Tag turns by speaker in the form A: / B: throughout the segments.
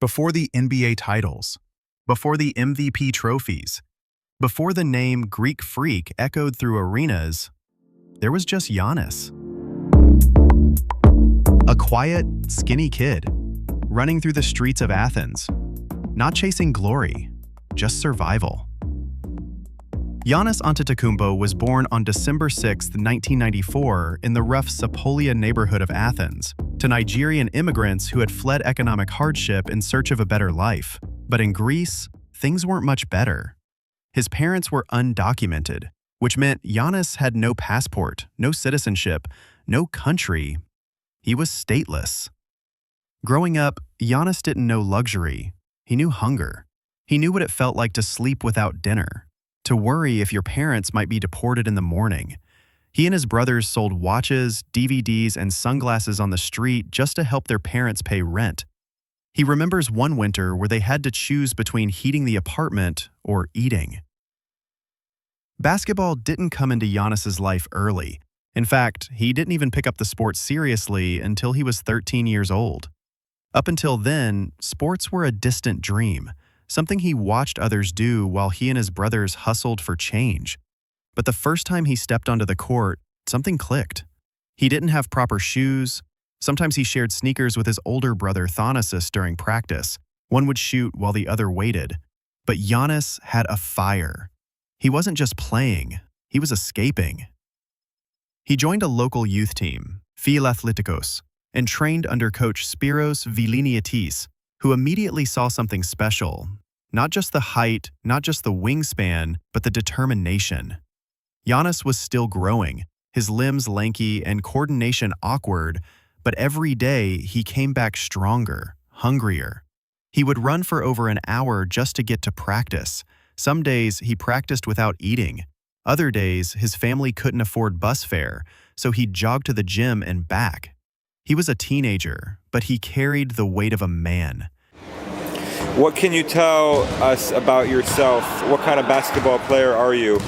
A: Before the NBA titles, before the MVP trophies, before the name Greek Freak echoed through arenas, there was just Giannis. A quiet, skinny kid, running through the streets of Athens, not chasing glory, just survival. Giannis Antetokounmpo was born on December 6, 1994, in the rough Sapolia neighborhood of Athens, to Nigerian immigrants who had fled economic hardship in search of a better life. But in Greece, things weren't much better. His parents were undocumented, which meant Giannis had no passport, no citizenship, no country. He was stateless. Growing up, Giannis didn't know luxury. He knew hunger. He knew what it felt like to sleep without dinner, to worry if your parents might be deported in the morning. He and his brothers sold watches, DVDs, and sunglasses on the street just to help their parents pay rent. He remembers one winter where they had to choose between heating the apartment or eating. Basketball didn't come into Giannis's life early. In fact, he didn't even pick up the sport seriously until he was 13 years old. Up until then, sports were a distant dream, something he watched others do while he and his brothers hustled for change. But the first time he stepped onto the court, something clicked. He didn't have proper shoes. Sometimes he shared sneakers with his older brother Thanasis during practice. One would shoot while the other waited. But Giannis had a fire. He wasn't just playing, he was escaping. He joined a local youth team, Philathletikos, and trained under coach Spiros Viliniatis, who immediately saw something special. Not just the height, not just the wingspan, but the determination. Giannis was still growing, his limbs lanky and coordination awkward, but every day he came back stronger, hungrier. He would run for over an hour just to get to practice. Some days he practiced without eating. Other days his family couldn't afford bus fare, so he'd jog to the gym and back. He was a teenager, but he carried the weight of a man.
B: What can you tell us about yourself? What kind of basketball player are you?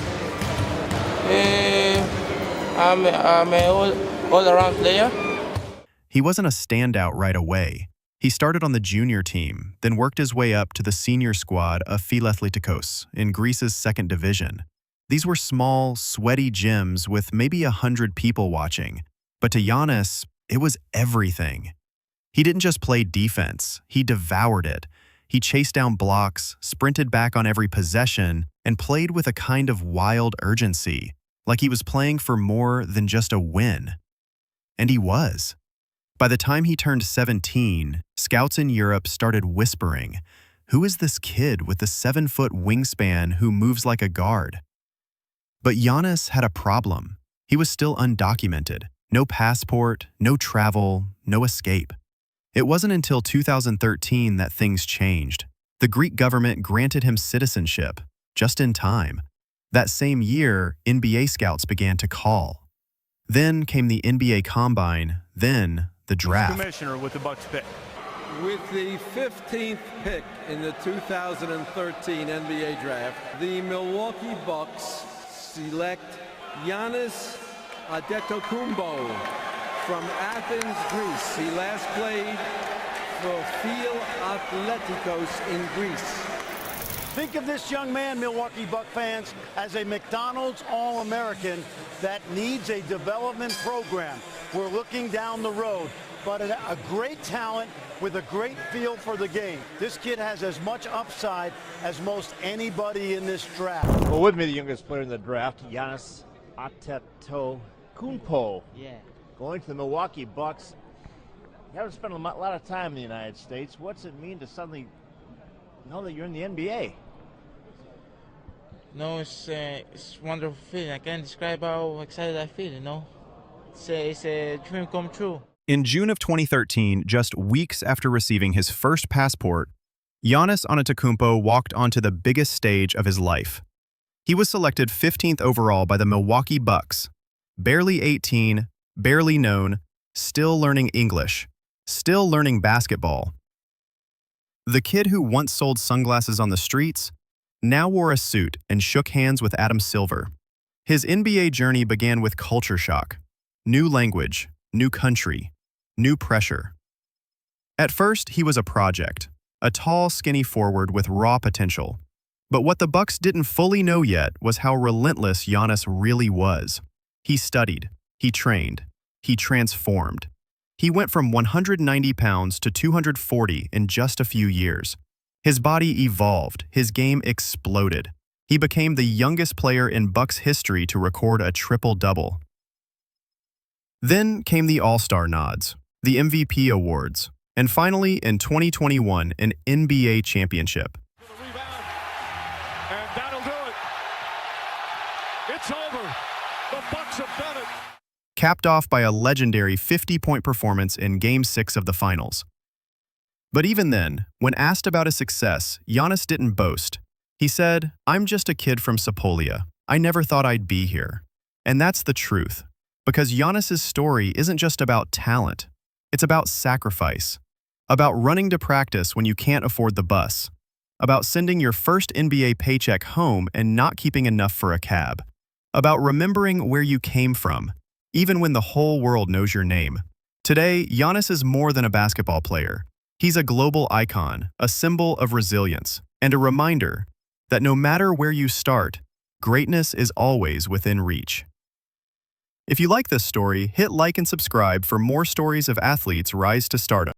C: I'm an all-around player.
A: He wasn't a standout right away. He started on the junior team, then worked his way up to the senior squad of Philathletikos in Greece's second division. These were small, sweaty gyms with maybe 100 people watching. But to Giannis, it was everything. He didn't just play defense, he devoured it. He chased down blocks, sprinted back on every possession, and played with a kind of wild urgency, like he was playing for more than just a win. And he was. By the time he turned 17, scouts in Europe started whispering, "Who is this kid with the 7-foot wingspan who moves like a guard?" But Giannis had a problem. He was still undocumented. No passport, no travel, no escape. It wasn't until 2013 that things changed. The Greek government granted him citizenship, just in time. That same year, NBA scouts began to call. Then came the NBA Combine, then the draft.
D: Commissioner with the Bucks pick.
E: With the 15th pick in the 2013 NBA Draft, the Milwaukee Bucks select Giannis Antetokounmpo from Athens, Greece. He last played for Philathletikos in Greece.
D: Think of this young man, Milwaukee Buck fans, as a McDonald's All-American that needs a development program. We're looking down the road, but a great talent with a great feel for the game. This kid has as much upside as most anybody in this draft.
F: Well, with me, the youngest player in the draft, Giannis Antetokounmpo.
C: Yeah.
F: Going to the Milwaukee Bucks. You haven't spent a lot of time in the United States. What's it mean to suddenly know that you're in the NBA?
C: No, it's a wonderful feeling. I can't describe how excited I feel, It's a dream come true.
A: In June of 2013, just weeks after receiving his first passport, Giannis Antetokounmpo walked onto the biggest stage of his life. He was selected 15th overall by the Milwaukee Bucks. Barely 18, barely known, still learning English, still learning basketball. The kid who once sold sunglasses on the streets now wore a suit and shook hands with Adam Silver. His NBA journey began with culture shock. New language, new country, new pressure. At first, he was a project, a tall, skinny forward with raw potential. But what the Bucks didn't fully know yet was how relentless Giannis really was. He studied, he trained, he transformed. He went from 190 pounds to 240 in just a few years. His body evolved, his game exploded. He became the youngest player in Bucks history to record a triple-double. Then came the All-Star nods, the MVP awards, and finally, in 2021, an NBA championship.
G: And that'll do it. It's over. The Bucks have done it.
A: Capped off by a legendary 50-point performance in Game 6 of the Finals. But even then, when asked about his success, Giannis didn't boast. He said, "I'm just a kid from Sapolia. I never thought I'd be here." And that's the truth, because Giannis's story isn't just about talent. It's about sacrifice, about running to practice when you can't afford the bus, about sending your first NBA paycheck home and not keeping enough for a cab, about remembering where you came from, even when the whole world knows your name. Today, Giannis is more than a basketball player. He's a global icon, a symbol of resilience, and a reminder that no matter where you start, greatness is always within reach. If you like this story, hit like and subscribe for more stories of athletes rise to stardom.